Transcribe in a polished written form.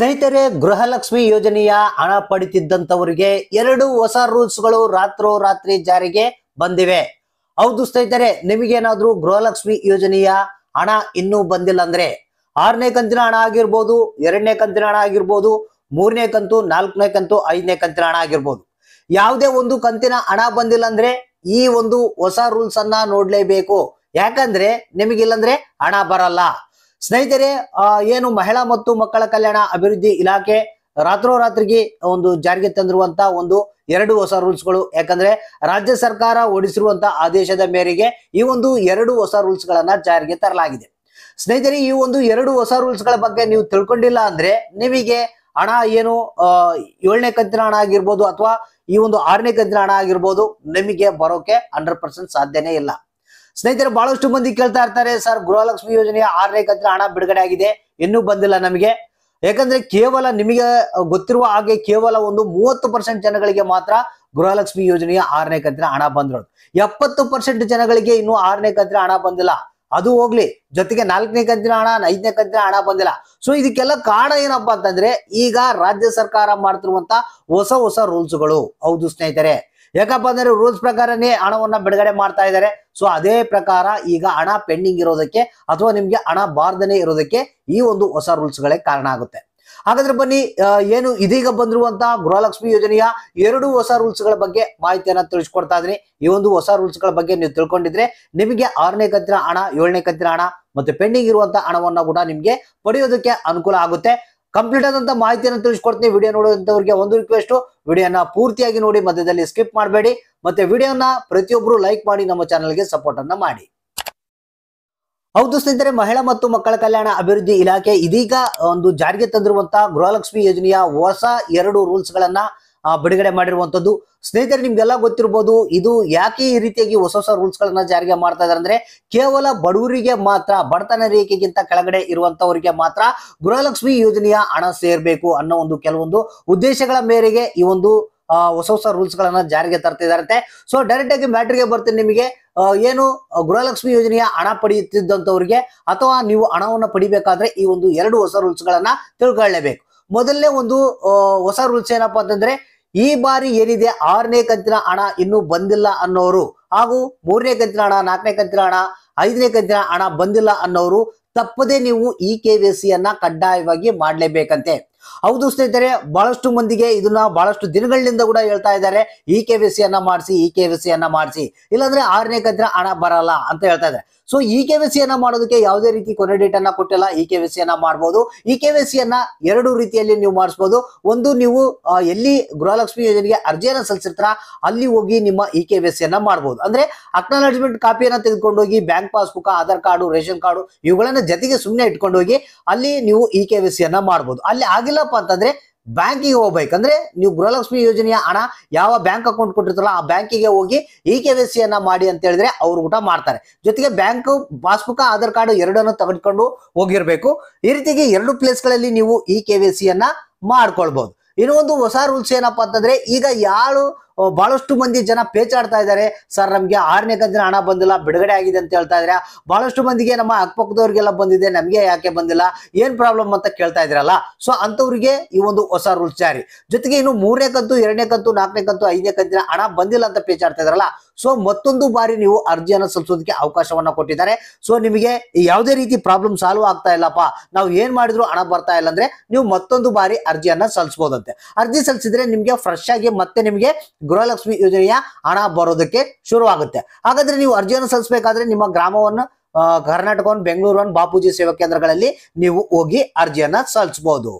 ಸ್ನೇಹಿತರೆ, ಗೃಹಲಕ್ಷ್ಮಿ ಯೋಜನೆಯ ಹಣ ಪಡಿತಿದ್ದಂತವರಿಗೆ ಎರಡು ಹೊಸ ರೂಲ್ಸ್ಗಳು ರಾತ್ರೋರಾತ್ರಿ ಜಾರಿಗೆ ಬಂದಿವೆ. ಹೌದು ಸ್ನೇಹಿತರೆ, ನಿಮಗೇನಾದ್ರೂ ಗೃಹಲಕ್ಷ್ಮಿ ಯೋಜನೆಯ ಹಣ ಇನ್ನೂ ಬಂದಿಲ್ಲ ಅಂದ್ರೆ 6ನೇ ಕಂತಿನ ಹಣ ಆಗಿರ್ಬೋದು, 2ನೇ ಕಂತಿನ ಹಣ ಆಗಿರ್ಬೋದು, 3ನೇ ಕಂತು, 4ನೇ ಕಂತು, 5ನೇ ಕಂತಿನ ಹಣ ಆಗಿರ್ಬೋದು, ಯಾವುದೇ ಒಂದು ಕಂತಿನ ಹಣ ಬಂದಿಲ್ಲ ಅಂದ್ರೆ ಈ ಒಂದು ಹೊಸ ರೂಲ್ಸ್ ಅನ್ನ ನೋಡ್ಲೇಬೇಕು. ಯಾಕಂದ್ರೆ ನಿಮಗಿಲ್ಲಂದ್ರೆ ಹಣ ಬರಲ್ಲ. ಸ್ನೇಹಿತರೆ, ಏನು ಮಹಿಳಾ ಮತ್ತು ಮಕ್ಕಳ ಕಲ್ಯಾಣ ಅಭಿವೃದ್ಧಿ ಇಲಾಖೆ ರಾತ್ರೋರಾತ್ರಿಗೆ ಒಂದು ಜಾರಿಗೆ ತಂದಿರುವಂತ ಒಂದು ಎರಡು ಹೊಸ ರೂಲ್ಸ್ಗಳು. ಯಾಕಂದ್ರೆ ರಾಜ್ಯ ಸರ್ಕಾರ ಹೊರಡಿಸಿರುವಂತ ಆದೇಶದ ಮೇರೆಗೆ ಈ ಒಂದು ಎರಡು ಹೊಸ ರೂಲ್ಸ್ ಗಳನ್ನ ಜಾರಿಗೆ ತರಲಾಗಿದೆ. ಸ್ನೇಹಿತರೆ, ಈ ಒಂದು ಎರಡು ಹೊಸ ರೂಲ್ಸ್ ಗಳ ಬಗ್ಗೆ ನೀವು ತಿಳ್ಕೊಂಡಿಲ್ಲ ಅಂದ್ರೆ ನಿಮಗೆ ಹಣ ಏನು 7ನೇ ಕಂತಿನ ಹಣ ಆಗಿರ್ಬೋದು ಅಥವಾ ಈ ಒಂದು 6ನೇ ಕಂತಿನ ಹಣ ಆಗಿರ್ಬೋದು ನಿಮಗೆ ಬರೋಕೆ 100% ಸಾಧ್ಯನೇ ಇಲ್ಲ. ಸ್ನೇಹಿತರೆ, ಬಹಳಷ್ಟು ಮಂದಿ ಕೇಳ್ತಾ ಇರ್ತಾರೆ, ಸರ್ ಗೃಹಲಕ್ಷ್ಮಿ ಯೋಜನೆಯ 6ನೇ ಕಂತಿನ ಹಣ ಬಿಡುಗಡೆ ಆಗಿದೆ, ಇನ್ನೂ ಬಂದಿಲ್ಲ ನಮಗೆ. ಯಾಕಂದ್ರೆ ಕೇವಲ ನಿಮಗೆ ಗೊತ್ತಿರುವ ಹಾಗೆ ಕೇವಲ ಒಂದು 30% ಜನಗಳಿಗೆ ಮಾತ್ರ ಗೃಹಲಕ್ಷ್ಮಿ ಯೋಜನೆಯ 6ನೇ ಕಂತಿನ ಹಣ ಬಂದಿರೋದು. 70% ಜನಗಳಿಗೆ ಇನ್ನೂ 6ನೇ ಕಂತಿನ ಹಣ ಬಂದಿಲ್ಲ. ಅದು ಹೋಗ್ಲಿ, ಜೊತೆಗೆ 4ನೇ ಕಂತಿನ ಹಣ, 5ನೇ ಕಂತಿನ ಹಣ ಬಂದಿಲ್ಲ. ಸೊ ಇದಕ್ಕೆಲ್ಲ ಕಾರಣ ಏನಪ್ಪಾ ಅಂತಂದ್ರೆ ಈಗ ರಾಜ್ಯ ಸರ್ಕಾರ ಮಾಡ್ತಿರುವಂತ ಹೊಸ ರೂಲ್ಸ್ಗಳು. ಹೌದು ಸ್ನೇಹಿತರೆ, ಯಾಕಪ್ಪ ಅಂದ್ರೆ ರೂಲ್ಸ್ ಪ್ರಕಾರನೇ ಹಣವನ್ನ ಬಿಡುಗಡೆ ಮಾಡ್ತಾ ಇದ್ದಾರೆ. ಸೊ ಅದೇ ಪ್ರಕಾರ ಈಗ ಹಣ ಪೆಂಡಿಂಗ್ ಇರೋದಕ್ಕೆ ಅಥವಾ ನಿಮ್ಗೆ ಹಣ ಬಾರ್ದನೆ ಇರೋದಕ್ಕೆ ಈ ಒಂದು ಹೊಸ ರೂಲ್ಸ್ ಗಳೇ ಕಾರಣ ಆಗುತ್ತೆ. ಹಾಗಾದ್ರೆ ಬನ್ನಿ, ಏನು ಇದೀಗ ಬಂದಿರುವಂತಹ ಗೃಹಲಕ್ಷ್ಮಿ ಯೋಜನೆಯ ಎರಡು ಹೊಸ ರೂಲ್ಸ್ ಗಳ ಬಗ್ಗೆ ಮಾಹಿತಿಯನ್ನ ತಿಳಿಸ್ಕೊಡ್ತಾ ಇದ್ದೀನಿ. ಈ ಒಂದು ಹೊಸ ರೂಲ್ಸ್ ಗಳ ಬಗ್ಗೆ ನೀವು ತಿಳ್ಕೊಂಡಿದ್ರೆ ನಿಮಗೆ 6ನೇ ಕಂತಿನ ಹಣ, 7ನೇ ಕಂತಿನ ಹಣ ಮತ್ತೆ ಪೆಂಡಿಂಗ್ ಇರುವಂತಹ ಹಣವನ್ನ ಕೂಡ ನಿಮ್ಗೆ ಪಡೆಯೋದಕ್ಕೆ ಅನುಕೂಲ ಆಗುತ್ತೆ. ಕಂಪ್ಲೀಟ್ ಆದಂತ ಮಾಹಿತಿಯನ್ನು ತಿಳಿಸ್ಕೊಡ್ತೀನಿ. ವಿಡಿಯೋ ನೋಡುವಂತವರಿಗೆ ಒಂದು ರಿಕ್ವೆಸ್ಟ್, ವಿಡಿಯೋನ ಪೂರ್ತಿಯಾಗಿ ನೋಡಿ, ಮಧ್ಯದಲ್ಲಿ ಸ್ಕಿಪ್ ಮಾಡಬೇಡಿ. ಮತ್ತೆ ವಿಡಿಯೋನ ಪ್ರತಿಯೊಬ್ಬರು ಲೈಕ್ ಮಾಡಿ ನಮ್ಮ ಚಾನಲ್ಗೆ ಸಪೋರ್ಟ್ ಅನ್ನ ಮಾಡಿ. ಹೌದು ಸ್ನೇಹಿತರೆ, ಮಹಿಳಾ ಮತ್ತು ಮಕ್ಕಳ ಕಲ್ಯಾಣ ಅಭಿವೃದ್ಧಿ ಇಲಾಖೆ ಇದೀಗ ಒಂದು ಜಾರಿಗೆ ತಂದಿರುವಂತಹ ಗೃಹಲಕ್ಷ್ಮಿ ಯೋಜನೆಯ ಹೊಸ ಎರಡು ರೂಲ್ಸ್ ಗಳನ್ನ ಬಿಡುಗಡೆ ಮಾಡಿರುವಂತದ್ದು. ಸ್ನೇಹಿತರೆ, ನಿಮ್ಗೆಲ್ಲ ಗೊತ್ತಿರಬಹುದು ಇದು ಯಾಕೆ ಈ ರೀತಿಯಾಗಿ ಹೊಸ ರೂಲ್ಸ್ ಗಳನ್ನ ಜಾರಿಗೆ ಮಾಡ್ತಾ ಇದಾರೆ ಅಂದ್ರೆ ಕೇವಲ ಬಡವರಿಗೆ ಮಾತ್ರ, ಬಡತನ ರೇಖೆಗಿಂತ ಕೆಳಗಡೆ ಇರುವಂತವರಿಗೆ ಮಾತ್ರ ಗೃಹಲಕ್ಷ್ಮಿ ಯೋಜನೆಯ ಹಣ ಸೇರ್ಬೇಕು ಅನ್ನೋ ಒಂದು ಕೆಲವೊಂದು ಉದ್ದೇಶಗಳ ಮೇರೆಗೆ ಈ ಒಂದು ಹೊಸ ರೂಲ್ಸ್ ಗಳನ್ನ ಜಾರಿಗೆ ತರ್ತಿದಾರಂತೆ. ಸೊ ಡೈರೆಕ್ಟ್ ಆಗಿ ಮ್ಯಾಟ್ರಿಗೆ ಬರ್ತೀನಿ. ನಿಮಗೆ ಏನು ಗೃಹಲಕ್ಷ್ಮಿ ಯೋಜನೆಯ ಹಣ ಪಡೆಯುತ್ತಿದ್ದಂತವ್ರಿಗೆ ಅಥವಾ ನೀವು ಹಣವನ್ನ ಪಡಿಬೇಕಾದ್ರೆ ಈ ಒಂದು ಎರಡು ಹೊಸ ರೂಲ್ಸ್ ಗಳನ್ನ ತಿಳ್ಕೊಳ್ಳೇಬೇಕು. ಮೊದಲನೇ ಒಂದು ಹೊಸ ರೂಲ್ಸ್ ಏನಪ್ಪಾ ಅಂತಂದ್ರೆ ಈ ಬಾರಿ ಏನಿದೆ 6ನೇ ಕಂತಿನ ಹಣ ಇನ್ನೂ ಬಂದಿಲ್ಲ ಅನ್ನೋರು ಹಾಗೂ 3ನೇ ಕಂತಿನ ಹಣ, 4ನೇ ಕಂತಿನ ಹಣ, 5ನೇ ಕಂತಿನ ಹಣ ಬಂದಿಲ್ಲ ಅನ್ನೋರು ತಪ್ಪದೆ ನೀವು ಈ KYC ಅನ್ನ ಕಡ್ಡಾಯವಾಗಿ ಮಾಡ್ಲೇಬೇಕಂತೆ. ಹೌದು ಸ್ನೇಹಿತರೆ, ಬಹಳಷ್ಟು ಮಂದಿಗೆ ಇದನ್ನ ಬಹಳಷ್ಟು ದಿನಗಳಿಂದ ಕೂಡ ಹೇಳ್ತಾ ಇದ್ದಾರೆ, ಈ KYC ಅನ್ನ ಮಾಡಿಸಿ, ಈ KYC ಅನ್ನ ಮಾಡಿಸಿ, ಇಲ್ಲಾಂದ್ರೆ 6ನೇ ಕಂತಿನ ಹಣ ಬರಲ್ಲ ಅಂತ ಹೇಳ್ತಾ ಇದ್ದಾರೆ. ಸೊ ಈ KYC ಅನ್ನ ಮಾಡೋದಕ್ಕೆ ಯಾವುದೇ ರೀತಿ ಕೊನೆ ಡೇಟ್ ಅನ್ನ ಕೊಟ್ಟಿಲ್ಲ. ಈ KYC ಅನ್ನ ಮಾಡಬಹುದು. ಈ KYC ಅನ್ನ ಎರಡು ರೀತಿಯಲ್ಲಿ ನೀವು ಮಾಡಿಸಬಹುದು. ಒಂದು, ನೀವು ಎಲ್ಲಿ ಗೃಹಲಕ್ಷ್ಮಿ ಯೋಜನೆಗೆ ಅರ್ಜಿಯನ್ನ ಸಲ್ಲಿಸಿರ್ತಾರ ಅಲ್ಲಿ ಹೋಗಿ ನಿಮ್ಮ ಈ KYC ಅನ್ನ ಮಾಡಬಹುದು. ಅಂದ್ರೆ ಅಕ್ನಾಲಜ್ಮೆಂಟ್ ಕಾಪಿಯನ್ನ ತೆಗೆದುಕೊಂಡು ಹೋಗಿ bank passbook, Aadhaar card, ration card ಇವುಗಳನ್ನ ಜೊತೆಗೆ ಸುಮ್ಮನೆ ಇಟ್ಕೊಂಡು ಹೋಗಿ ಅಲ್ಲಿ ನೀವು ಈ KYC ಅನ್ನ ಮಾಡಬಹುದು. ಅಲ್ಲಿ ಆಗಿಲ್ಲಪ್ಪ ಅಂತಂದ್ರೆ ಬ್ಯಾಂಕಿಗೆ ಹೋಗ್ಬೇಕಂದ್ರೆ ನೀವು ಗೃಹಲಕ್ಷ್ಮಿ ಯೋಜನೆಯ ಹಣ ಯಾವ ಬ್ಯಾಂಕ್ ಅಕೌಂಟ್ ಕೊಟ್ಟಿರ್ತಾರಲ್ಲ ಆ ಬ್ಯಾಂಕಿಗೆ ಹೋಗಿ ಈ KYC ಅನ್ನ ಮಾಡಿ ಅಂತ ಹೇಳಿದ್ರೆ ಅವ್ರು ಕೂಡ ಮಾಡ್ತಾರೆ. ಜೊತೆಗೆ ಬ್ಯಾಂಕ್ ಪಾಸ್ಬುಕ್, ಆಧಾರ್ ಕಾರ್ಡ್ ಎರಡನ್ನು ತೆಗೆದುಕೊಂಡು ಹೋಗಿರ್ಬೇಕು. ಈ ರೀತಿಗೆ ಎರಡು ಪ್ಲೇಸ್ ಗಳಲ್ಲಿ ನೀವು ಈ KYC ಅನ್ನ ಮಾಡ್ಕೊಳ್ಬಹುದು. ಇನ್ನು ಒಂದು ಹೊಸ ರೂಲ್ಸ್ ಏನಪ್ಪಾ ಅಂತಂದ್ರೆ ಈಗ ಯಾರು ಬಹಳಷ್ಟು ಮಂದಿ ಜನ ಪೇಚಾಡ್ತಾ ಇದ್ದಾರೆ, ಸರ್ ನಮ್ಗೆ 6ನೇ ಕಂತಿನ ಹಣ ಬಂದಿಲ್ಲ, ಬಿಡುಗಡೆ ಆಗಿದೆ ಅಂತ ಹೇಳ್ತಾ ಇದ್ರೆ. ಬಹಳಷ್ಟು ಮಂದಿಗೆ ನಮ್ಮ ಅಕ್ಕಪಕ್ಕದವ್ರಿಗೆಲ್ಲ ಬಂದಿದೆ, ನಮ್ಗೆ ಯಾಕೆ ಬಂದಿಲ್ಲ, ಏನ್ ಪ್ರಾಬ್ಲಮ್ ಅಂತ ಕೇಳ್ತಾ ಇದ್ರಲ್ಲ. ಸೊ ಅಂತವ್ರಿಗೆ ಈ ಒಂದು ಹೊಸ ರೂಲ್ಸ್ ಜಾರಿ. ಜೊತೆಗೆ ಇನ್ನು 3ನೇ ಕಂತು, 2ನೇ ಕಂತು, 4ನೇ ಕಂತು, 5ನೇ ಕಂತಿನ ಹಣ ಬಂದಿಲ್ಲ ಅಂತ ಪೇಚಾಡ್ತಾ ಇದ್ರಲ್ಲ. ಸೊ ಮತ್ತೊಂದು ಬಾರಿ ನೀವು ಅರ್ಜಿಯನ್ನು ಸಲ್ಲಿಸೋದಕ್ಕೆ ಅವಕಾಶವನ್ನ ಕೊಟ್ಟಿದ್ದಾರೆ. ಸೊ ನಿಮಗೆ ಯಾವುದೇ ರೀತಿ ಪ್ರಾಬ್ಲಮ್ ಸಾಲ್ವ್ ಆಗ್ತಾ ಇಲ್ಲಪ್ಪ, ನಾವು ಏನ್ ಮಾಡಿದ್ರು ಹಣ ಬರ್ತಾ ಇಲ್ಲ ಅಂದ್ರೆ ನೀವು ಮತ್ತೊಂದು ಬಾರಿ ಅರ್ಜಿಯನ್ನ ಸಲ್ಲಿಸಬಹುದಂತೆ. ಅರ್ಜಿ ಸಲ್ಲಿಸಿದ್ರೆ ನಿಮ್ಗೆ ಫ್ರೆಶ್ ಆಗಿ ಮತ್ತೆ ನಿಮ್ಗೆ ಗೃಹಲಕ್ಷ್ಮಿ ಯೋಜನೆಯ ಹಣ ಬರೋದಕ್ಕೆ ಶುರು ಆಗುತ್ತೆ. ಹಾಗಾದ್ರೆ ನೀವು ಅರ್ಜಿಯನ್ನು ಸಲ್ಲಿಸಬೇಕಾದ್ರೆ ನಿಮ್ಮ ಗ್ರಾಮವನ್ನು, ಕರ್ನಾಟಕವನ್ನು, ಬೆಂಗಳೂರನ್ನು ಬಾಪೂಜಿ ಸೇವಾ ಕೇಂದ್ರಗಳಲ್ಲಿ ನೀವು ಹೋಗಿ ಅರ್ಜಿಯನ್ನ ಸಲ್ಲಿಸಬಹುದು.